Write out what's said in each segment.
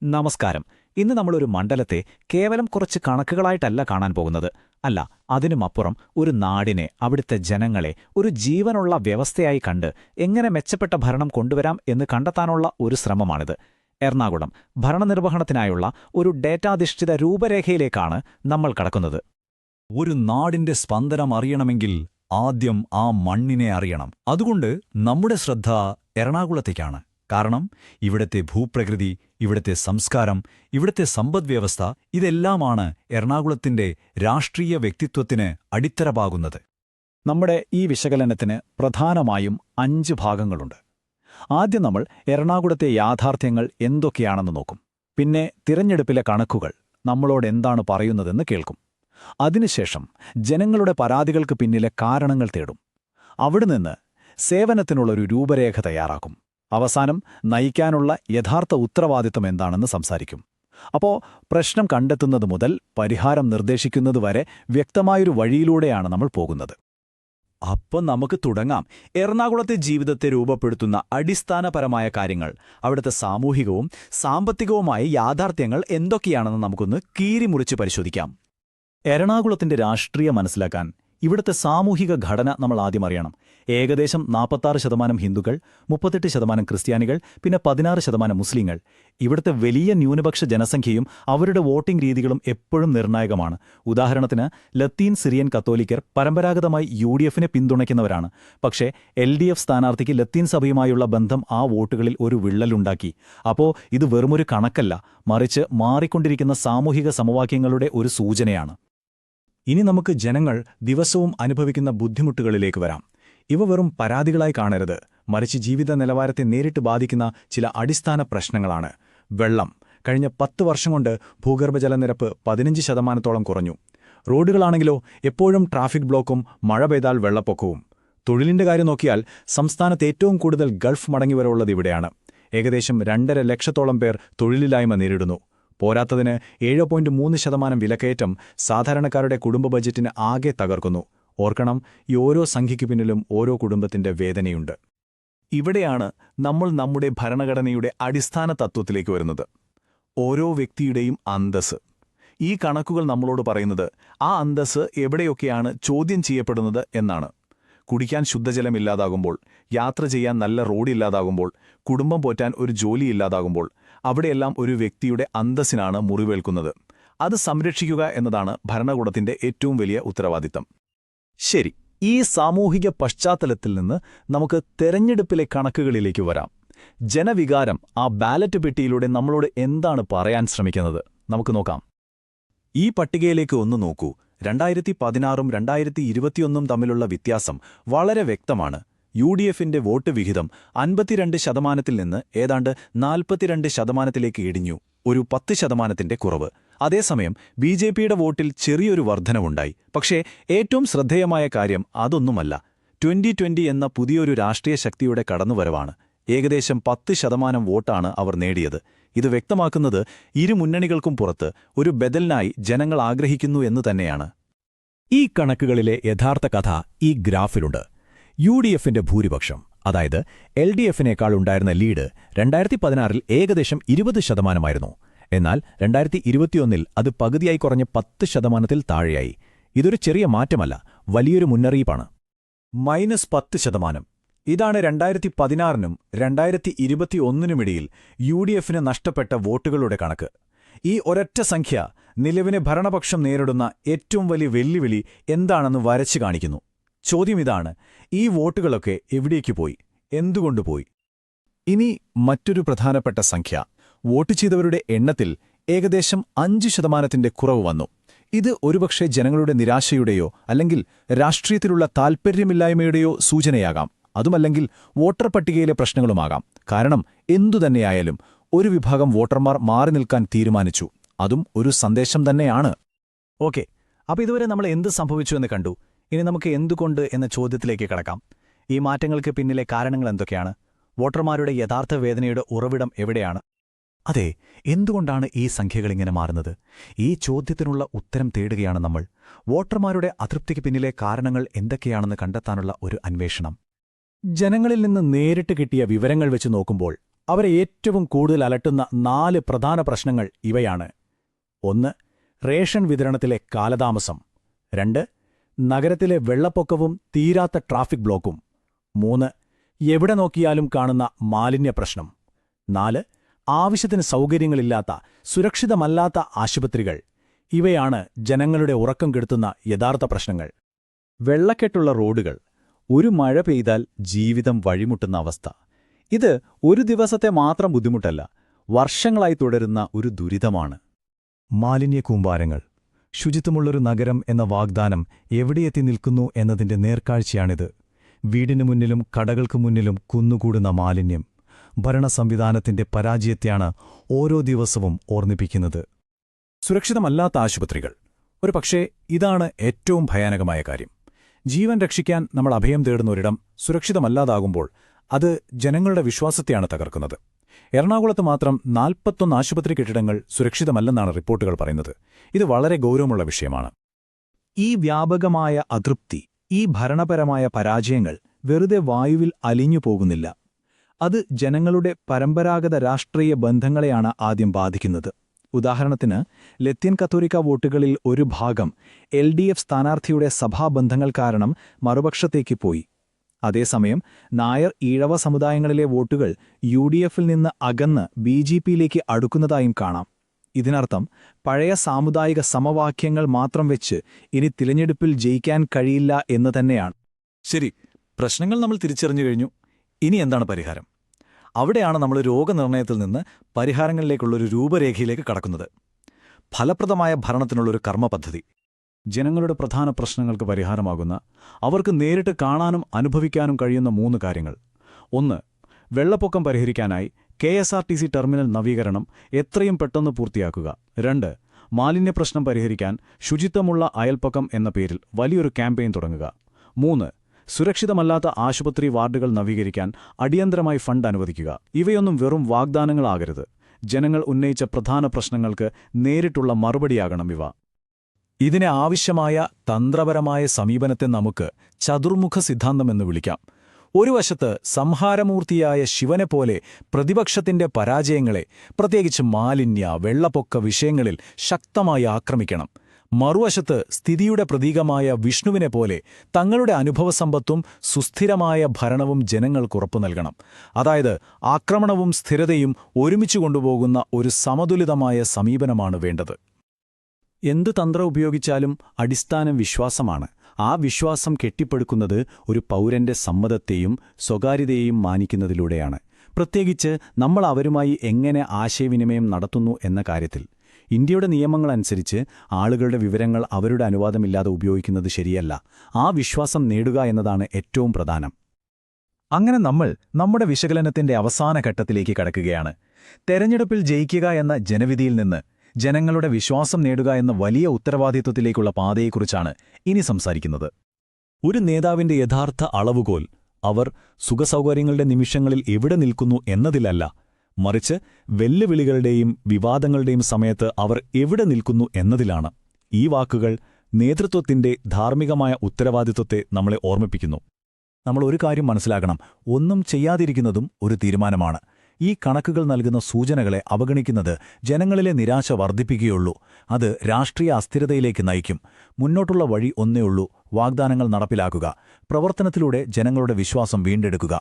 നമസ്കാരം. ഇന്ന് നമ്മളൊരു മണ്ഡലത്തെ കേവലം കുറച്ച് കണക്കുകളായിട്ടല്ല കാണാൻ പോകുന്നത്. അല്ല, അതിനുമപ്പുറം ഒരു നാടിനെ, അവിടുത്തെ ജനങ്ങളെ ഒരു ജീവനുള്ള വ്യവസ്ഥയായി കണ്ട് എങ്ങനെ മെച്ചപ്പെട്ട ഭരണം കൊണ്ടുവരാം എന്ന് കണ്ടെത്താനുള്ള ഒരു ശ്രമമാണിത്. എറണാകുളം ഭരണനിർവഹണത്തിനായുള്ള ഒരു ഡേറ്റാധിഷ്ഠിത രൂപരേഖയിലേക്കാണ് നമ്മൾ കടക്കുന്നത്. ഒരു നാടിന്റെ സ്പന്ദനം അറിയണമെങ്കിൽ ആദ്യം ആ മണ്ണിനെ അറിയണം. അതുകൊണ്ട് നമ്മുടെ ശ്രദ്ധ എറണാകുളത്തേക്കാണ്. കാരണം ഇവിടത്തെ ഭൂപ്രകൃതി, ഇവിടത്തെ സംസ്കാരം, ഇവിടത്തെ സമ്പദ്വ്യവസ്ഥ ഇതെല്ലാമാണ് എറണാകുളത്തിന്റെ രാഷ്ട്രീയ വ്യക്തിത്വത്തിന് അടിത്തറപാകുന്നത്. നമ്മുടെ ഈ വിശകലനത്തിന് പ്രധാനമായും 5 ഭാഗങ്ങളുണ്ട്. ആദ്യം നമ്മൾ എറണാകുളത്തെ യാഥാർത്ഥ്യങ്ങൾ എന്തൊക്കെയാണെന്ന് നോക്കും. പിന്നെ തിരഞ്ഞെടുപ്പിലെ കണക്കുകൾ നമ്മളോട് എന്താണ് പറയുന്നതെന്ന് കേൾക്കും. അതിനുശേഷം ജനങ്ങളുടെ പരാതികൾക്ക് പിന്നിലെ കാരണങ്ങൾ തേടും. അവിടുന്ന് സേവനത്തിനുള്ളൊരു രൂപരേഖ തയ്യാറാക്കും. അവസാനം നയിക്കാനുള്ള യഥാർത്ഥ ഉത്തരവാദിത്തം എന്താണെന്ന് സംസാരിക്കും. അപ്പോൾ പ്രശ്നം കണ്ടെത്തുന്നത് മുതൽ പരിഹാരം നിർദ്ദേശിക്കുന്നതുവരെ വ്യക്തമായൊരു വഴിയിലൂടെയാണ് നമ്മൾ പോകുന്നത്. അപ്പം നമുക്ക് തുടങ്ങാം. എറണാകുളത്തെ ജീവിതത്തെ രൂപപ്പെടുത്തുന്ന അടിസ്ഥാനപരമായ കാര്യങ്ങൾ, അവിടുത്തെ സാമൂഹികവും സാമ്പത്തികവുമായ യാഥാർത്ഥ്യങ്ങൾ എന്തൊക്കെയാണെന്ന് നമുക്കൊന്ന് കീറിമുറിച്ച് പരിശോധിക്കാം. എറണാകുളത്തിന്റെ രാഷ്ട്രീയം മനസ്സിലാക്കാൻ ഇവിടുത്തെ സാമൂഹിക ഘടന നമ്മൾ ആദ്യം അറിയണം. ഏകദേശം 46% ഹിന്ദുക്കൾ, 38% ക്രിസ്ത്യാനികൾ, പിന്നെ 16% മുസ്ലിങ്ങൾ. ഇവിടുത്തെ വലിയ ന്യൂനപക്ഷ ജനസംഖ്യയും അവരുടെ വോട്ടിംഗ് രീതികളും എപ്പോഴും നിർണായകമാണ്. ഉദാഹരണത്തിന് ലത്തീൻ സിറിയൻ കത്തോലിക്കർ പരമ്പരാഗതമായി UDFനെ പിന്തുണയ്ക്കുന്നവരാണ്. പക്ഷേ LDF സ്ഥാനാർത്ഥിക്ക് ലത്തീൻ സഭയുമായുള്ള ബന്ധം ആ വോട്ടുകളിൽ ഒരു വിള്ളലുണ്ടാക്കി. അപ്പോൾ ഇത് വെറുമൊരു കണക്കല്ല, മറിച്ച് മാറിക്കൊണ്ടിരിക്കുന്ന സാമൂഹിക സമവാക്യങ്ങളുടെ ഒരു സൂചനയാണ്. ഇനി നമുക്ക് ജനങ്ങൾ ദിവസവും അനുഭവിക്കുന്ന ബുദ്ധിമുട്ടുകളിലേക്ക് വരാം. ഇവ വെറും പരാതികളായി കാണരുത്, മറിച്ച് ജീവിത നിലവാരത്തെ നേരിട്ട് ബാധിക്കുന്ന ചില അടിസ്ഥാന പ്രശ്നങ്ങളാണ്. വെള്ളം. കഴിഞ്ഞ 10 വർഷം കൊണ്ട് ഭൂഗർഭജലനിരപ്പ് 15% കുറഞ്ഞു. റോഡുകളാണെങ്കിലോ എപ്പോഴും ട്രാഫിക് ബ്ലോക്കും മഴ പെയ്താൽ വെള്ളപ്പൊക്കവും. തൊഴിലിന്റെ കാര്യം നോക്കിയാൽ സംസ്ഥാനത്ത് ഏറ്റവും കൂടുതൽ ഗൾഫ് മടങ്ങിവരവുള്ളത് ഇവിടെയാണ്. ഏകദേശം 2.5 ലക്ഷത്തോളം പേർ തൊഴിലില്ലായ്മ നേരിടുന്നു. പോരാത്തതിന് 7.3% വിലക്കയറ്റം സാധാരണക്കാരുടെ കുടുംബ ബജറ്റിന് ആകെ തകർക്കുന്നു. ഓർക്കണം, ഈ ഓരോ സംഖ്യയ്ക്കു പിന്നിലും ഓരോ കുടുംബത്തിന്റെ വേദനയുണ്ട്. ഇവിടെയാണ് നമ്മൾ നമ്മുടെ ഭരണഘടനയുടെ അടിസ്ഥാന തത്വത്തിലേക്ക് വരുന്നത്. ഓരോ വ്യക്തിയുടെയും അന്തസ്സ്. ഈ കണക്കുകൾ നമ്മളോട് പറയുന്നത് ആ അന്തസ്സ് എവിടെയൊക്കെയാണ് ചോദ്യം ചെയ്യപ്പെടുന്നത് എന്നാണ്. കുടിക്കാൻ ശുദ്ധജലമില്ലാതാകുമ്പോൾ, യാത്ര ചെയ്യാൻ നല്ല റോഡില്ലാതാകുമ്പോൾ, കുടുംബം പോറ്റാൻ ഒരു ജോലിയില്ലാതാകുമ്പോൾ, അവിടെയെല്ലാം ഒരു വ്യക്തിയുടെ അന്തസ്സിനാണ് മുറിവേൽക്കുന്നത്. അത് സംരക്ഷിക്കുക എന്നതാണ് ഭരണകൂടത്തിന്റെ ഏറ്റവും വലിയ ഉത്തരവാദിത്തം. ശരി, ഈ സാമൂഹിക പശ്ചാത്തലത്തിൽ നിന്ന് നമുക്ക് തെരഞ്ഞെടുപ്പിലെ കണക്കുകളിലേക്ക് വരാം. ജനവികാരം ആ ബാലറ്റ് പെട്ടിയിലൂടെ നമ്മളോട് എന്താണ് പറയാൻ ശ്രമിക്കുന്നത് നമുക്ക് നോക്കാം. ഈ പട്ടികയിലേക്ക് ഒന്ന് നോക്കൂ. 2016ഉം 2021ഉം തമ്മിലുള്ള വ്യത്യാസം വളരെ വ്യക്തമാണ്. UDFന്റെ വോട്ട് വിഹിതം 52% നിന്ന് ഏതാണ്ട് 42%ത്തിലേക്ക് ഇടിഞ്ഞു. ഒരു 10%ത്തിന്റെ കുറവ്. അതേസമയം BJPയുടെ വോട്ടിൽ ചെറിയൊരു വർധനവുണ്ടായി. പക്ഷേ ഏറ്റവും ശ്രദ്ധേയമായ കാര്യം അതൊന്നുമല്ല. 2020 എന്ന പുതിയൊരു രാഷ്ട്രീയ ശക്തിയുടെ കടന്നുവരവാണ്. ഏകദേശം 10% വോട്ടാണ് അവർ നേടിയത്. ഇത് വ്യക്തമാക്കുന്നത് ഇരു മുന്നണികൾക്കും പുറത്ത് ഒരു ബദലിനായി ജനങ്ങൾ ആഗ്രഹിക്കുന്നു എന്ന് തന്നെയാണ്. ഈ കണക്കുകളിലെ യഥാർത്ഥ കഥ ഈ ഗ്രാഫിലുണ്ട്. UDFന്റെ ഭൂരിപക്ഷം, അതായത് LDFനേക്കാൾ ഉണ്ടായിരുന്ന ലീഡ് 2016ൽ ഏകദേശം 20%. എന്നാൽ 2021ൽ അത് പകുതിയായി കുറഞ്ഞ് 10%ത്തിൽ താഴെയായി. ഇതൊരു ചെറിയ മാറ്റമല്ല, വലിയൊരു മുന്നറിയിപ്പാണ്. -10%. ഇതാണ് 2016നും 2021നുമിടയിൽ UDFന് നഷ്ടപ്പെട്ട വോട്ടുകളുടെ കണക്ക്. ഈ ഒരൊറ്റ സംഖ്യ നിലവിലെ ഭരണപക്ഷം നേരിടുന്ന ഏറ്റവും വലിയ വെല്ലുവിളി എന്താണെന്ന് വരച്ചു കാണിക്കുന്നു. ചോദ്യം ഇതാണ്: ഈ വോട്ടുകളൊക്കെ എവിടേക്ക് പോയി? എന്തുകൊണ്ടുപോയി? ഇനി മറ്റൊരു പ്രധാനപ്പെട്ട സംഖ്യ. വോട്ട് ചെയ്തവരുടെ എണ്ണത്തിൽ ഏകദേശം 5%ത്തിന്റെ കുറവ് വന്നു. ഇത് ഒരുപക്ഷെ ജനങ്ങളുടെ നിരാശയുടെയോ അല്ലെങ്കിൽ രാഷ്ട്രീയത്തിലുള്ള താൽപ്പര്യമില്ലായ്മയുടെയോ സൂചനയാകാം. അതുമല്ലെങ്കിൽ വോട്ടർ പട്ടികയിലെ പ്രശ്നങ്ങളുമാകാം. കാരണം എന്തുതന്നെയായാലും ഒരു വിഭാഗം വോട്ടർമാർ മാറി നിൽക്കാൻ തീരുമാനിച്ചു. അതും ഒരു സന്ദേശം തന്നെയാണ്. ഓക്കെ, അപ്പോൾ ഇതുവരെ നമ്മൾ എന്ത് സംഭവിച്ചു എന്ന് കണ്ടു. ഇനി നമുക്ക് എന്തുകൊണ്ട് എന്ന ചോദ്യത്തിലേക്ക് കടക്കാം. ഈ മാറ്റങ്ങൾക്ക് പിന്നിലെ കാരണങ്ങൾ എന്തൊക്കെയാണ്? വോട്ടർമാരുടെ യഥാർത്ഥ വേദനയുടെ ഉറവിടം എവിടെയാണ്? അതെ, എന്തുകൊണ്ടാണ് ഈ സംഖ്യകളിങ്ങനെ മാറുന്നത്? ഈ ചോദ്യത്തിനുള്ള ഉത്തരം തേടുകയാണ് നമ്മൾ. വോട്ടർമാരുടെ അതൃപ്തിക്ക് പിന്നിലെ കാരണങ്ങൾ എന്തൊക്കെയാണെന്ന് കണ്ടെത്താനുള്ള ഒരു അന്വേഷണം. ജനങ്ങളിൽ നിന്ന് നേരിട്ട് കിട്ടിയ വിവരങ്ങൾ വെച്ച് നോക്കുമ്പോൾ അവരെ ഏറ്റവും കൂടുതൽ അലട്ടുന്ന 4 പ്രധാന പ്രശ്നങ്ങൾ ഇവയാണ്. 1. റേഷൻ വിതരണത്തിലെ കാലതാമസം. 2. നഗരത്തിലെ വെള്ളപ്പൊക്കവും തീരാത്ത ട്രാഫിക് ബ്ലോക്കും. 3. എവിടെ നോക്കിയാലും കാണുന്ന മാലിന്യപ്രശ്നം. 4. ആവശ്യത്തിന് സൗകര്യങ്ങളില്ലാത്ത, സുരക്ഷിതമല്ലാത്ത ആശുപത്രികൾ. ഇവയാണ് ജനങ്ങളുടെ ഉറക്കം കെടുത്തുന്ന യഥാർത്ഥ പ്രശ്നങ്ങൾ. വെള്ളക്കെട്ടുള്ള റോഡുകൾ. ഒരു മഴ പെയ്താൽ ജീവിതം വഴിമുട്ടുന്ന അവസ്ഥ. ഇത് ഒരു ദിവസത്തെ മാത്രം ബുദ്ധിമുട്ടല്ല, വർഷങ്ങളായി തുടരുന്ന ഒരു ദുരിതമാണ്. മാലിന്യക്കൂമ്പാരങ്ങൾ. ശുചിത്വമുള്ളൊരു നഗരം എന്ന വാഗ്ദാനം എവിടെയെത്തി നിൽക്കുന്നു എന്നതിന്റെ നേർക്കാഴ്ചയാണിത്. വീടിനു മുന്നിലും കടകൾക്കു മുന്നിലും കുന്നുകൂടുന്ന മാലിന്യം ഭരണസംവിധാനത്തിന്റെ പരാജയത്തെയാണ് ഓരോ ദിവസവും ഓർമ്മിപ്പിക്കുന്നത്. സുരക്ഷിതമല്ലാത്ത ആശുപത്രികൾ. ഒരു പക്ഷേ ഇതാണ് ഏറ്റവും ഭയാനകമായ കാര്യം. ജീവൻ രക്ഷിക്കാൻ നമ്മൾ അഭയം തേടുന്ന ഒരിടം സുരക്ഷിതമല്ലാതാകുമ്പോൾ അത് ജനങ്ങളുടെ വിശ്വാസത്തെയാണ് തകർക്കുന്നത്. എറണാകുളത്ത് മാത്രം 41 ആശുപത്രി കെട്ടിടങ്ങൾ സുരക്ഷിതമല്ലെന്നാണ് റിപ്പോർട്ടുകൾ പറയുന്നത്. ഇത് വളരെ ഗൗരവമുള്ള വിഷയമാണ്. ഈ വ്യാപകമായ അതൃപ്തി, ഈ ഭരണപരമായ പരാജയങ്ങൾ വെറുതെ വായുവിൽ അലിഞ്ഞു പോകുന്നില്ല. അത് ജനങ്ങളുടെ പരമ്പരാഗത രാഷ്ട്രീയ ബന്ധങ്ങളെയാണ് ആദ്യം ബാധിക്കുന്നത്. ഉദാഹരണത്തിന്, ലത്തീൻ കത്തോലിക്ക വോട്ടുകളിൽ ഒരു ഭാഗം LDF സ്ഥാനാർത്ഥിയുടെ സഭാബന്ധങ്ങൾ കാരണം മറുപക്ഷത്തേക്ക് പോയി. അതേസമയം നായർ ഈഴവ സമുദായങ്ങളിലെ വോട്ടുകൾ UDFൽ നിന്ന് അകന്ന് BJPയിലേക്ക് അടുക്കുന്നതായും കാണാം. ഇതിനർത്ഥം പഴയ സാമുദായിക സമവാക്യങ്ങൾ മാത്രം വെച്ച് ഇനി തിരഞ്ഞെടുപ്പിൽ ജയിക്കാൻ കഴിയില്ല എന്ന് തന്നെയാണ്. ശരി, പ്രശ്നങ്ങൾ നമ്മൾ തിരിച്ചറിഞ്ഞു കഴിഞ്ഞു. ഇനി എന്താണ് പരിഹാരം? അവിടെയാണ് നമ്മൾ രോഗനിർണയത്തിൽ നിന്ന് പരിഹാരങ്ങളിലേക്കുള്ളൊരു രൂപരേഖയിലേക്ക് കടക്കുന്നത്. ഫലപ്രദമായ ഭരണത്തിനുള്ളൊരു കർമ്മപദ്ധതി. ജനങ്ങളുടെ പ്രധാന പ്രശ്നങ്ങൾക്ക് പരിഹാരമാകുന്ന, അവർക്ക് നേരിട്ട് കാണാനും അനുഭവിക്കാനും കഴിയുന്ന 3 കാര്യങ്ങൾ. 1. വെള്ളപ്പൊക്കം പരിഹരിക്കാനായി KSRTC ടെർമിനൽ നവീകരണം എത്രയും പെട്ടെന്ന് പൂർത്തിയാക്കുക. 2. മാലിന്യപ്രശ്നം പരിഹരിക്കാൻ ശുചിത്വമുള്ള അയൽപ്പക്കം എന്ന പേരിൽ വലിയൊരു ക്യാമ്പയിൻ തുടങ്ങുക. 3. സുരക്ഷിതമല്ലാത്ത ആശുപത്രി വാർഡുകൾ നവീകരിക്കാൻ അടിയന്തരമായി ഫണ്ട് അനുവദിക്കുക. ഇവയൊന്നും വെറും വാഗ്ദാനങ്ങളാകരുത്. ജനങ്ങൾ ഉന്നയിച്ച പ്രധാന പ്രശ്നങ്ങൾക്ക് നേരിട്ടുള്ള മറുപടിയാകണം ഇവ. ഇതിനെ ആവശ്യമായ തന്ത്രപരമായ സമീപനത്തെ നമുക്ക് ചതുർമുഖ സിദ്ധാന്തമെന്ന് വിളിക്കാം. ഒരു വശത്ത് സംഹാരമൂർത്തിയായ ശിവനെപ്പോലെ പ്രതിപക്ഷത്തിന്റെ പരാജയങ്ങളെ, പ്രത്യേകിച്ച് മാലിന്യ, വെള്ളപ്പൊക്ക വിഷയങ്ങളിൽ ശക്തമായി ആക്രമിക്കണം. മറുവശത്ത് സ്ഥിതിയുടെ പ്രതീകമായ വിഷ്ണുവിനെപ്പോലെ തങ്ങളുടെ അനുഭവസമ്പത്തും സുസ്ഥിരമായ ഭരണവും ജനങ്ങൾക്കുറപ്പു നൽകണം. അതായത് ആക്രമണവും സ്ഥിരതയും ഒരുമിച്ചു കൊണ്ടുപോകുന്ന ഒരു സമതുലിതമായ സമീപനമാണ് വേണ്ടത്. എന്ത് തന്ത്രം ഉപയോഗിച്ചാലും അടിസ്ഥാനം വിശ്വാസമാണ്. ആ വിശ്വാസം കെട്ടിപ്പടുക്കുന്നത് ഒരു പൗരന്റെ സമ്മതത്തെയും സ്വകാര്യതയെയും മാനിക്കുന്നതിലൂടെയാണ്. പ്രത്യേകിച്ച് നമ്മൾ അവരുമായി എങ്ങനെ ആശയവിനിമയം നടത്തുന്നു എന്ന കാര്യത്തിൽ. ഇന്ത്യയുടെ നിയമങ്ങളനുസരിച്ച് ആളുകളുടെ വിവരങ്ങൾ അവരുടെ അനുവാദമില്ലാതെ ഉപയോഗിക്കുന്നത് ശരിയല്ല. ആ വിശ്വാസം നേടുക എന്നതാണ് ഏറ്റവും പ്രധാനം. അങ്ങനെ നമ്മൾ നമ്മുടെ വിശകലനത്തിന്റെ അവസാന ഘട്ടത്തിലേക്ക് കടക്കുകയാണ്. തെരഞ്ഞെടുപ്പിൽ ജയിക്കുക എന്ന ജനവിധിയിൽ നിന്ന് ജനങ്ങളുടെ വിശ്വാസം നേടുക എന്ന വലിയ ഉത്തരവാദിത്വത്തിലേക്കുള്ള പാതയെക്കുറിച്ചാണ് ഇനി സംസാരിക്കുന്നത്. ഒരു നേതാവിന്റെ യഥാർത്ഥ അളവുകോൽ അവർ സുഖസൗകര്യങ്ങളുടെ നിമിഷങ്ങളിൽ എവിടെ നിൽക്കുന്നു എന്നതിലല്ല, മറിച്ച് വെല്ലുവിളികളുടെയും വിവാദങ്ങളുടെയും സമയത്ത് അവർ എവിടെ നിൽക്കുന്നു എന്നതിലാണ്. ഈ വാക്കുകൾ നേതൃത്വത്തിന്റെ ധാർമ്മികമായ ഉത്തരവാദിത്വത്തെ നമ്മളെ ഓർമ്മിപ്പിക്കുന്നു. നമ്മൾ ഒരു കാര്യം മനസ്സിലാക്കണം: ഒന്നും ചെയ്യാതിരിക്കുന്നതും ഒരു തീരുമാനമാണ്. ഈ കണക്കുകൾ നൽകുന്ന സൂചനകളെ അവഗണിക്കുന്നത് ജനങ്ങളിലെ നിരാശ വർദ്ധിപ്പിക്കുകയുള്ളൂ. അത് രാഷ്ട്രീയ അസ്ഥിരതയിലേക്ക് നയിക്കും. മുന്നോട്ടുള്ള വഴി ഒന്നേയുള്ളൂ: വാഗ്ദാനങ്ങൾ നടപ്പിലാക്കുക, പ്രവർത്തനത്തിലൂടെ ജനങ്ങളുടെ വിശ്വാസം വീണ്ടെടുക്കുക.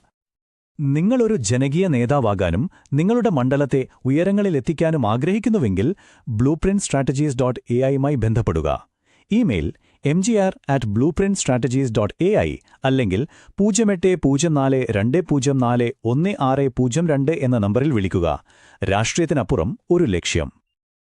നിങ്ങളൊരു ജനകീയ നേതാവാകാനും നിങ്ങളുടെ മണ്ഡലത്തെ ഉയരങ്ങളിലെത്തിക്കാനും ആഗ്രഹിക്കുന്നുവെങ്കിൽ blueprintstrategies.ai ബന്ധപ്പെടുക. ഇമെയിൽ mgr@blueprintstrategies.ai അല്ലെങ്കിൽ 080420416002 എന്ന നമ്പറിൽ വിളിക്കുക. രാഷ്ട്രീയത്തിനപ്പുറം ഒരു ലക്ഷ്യം.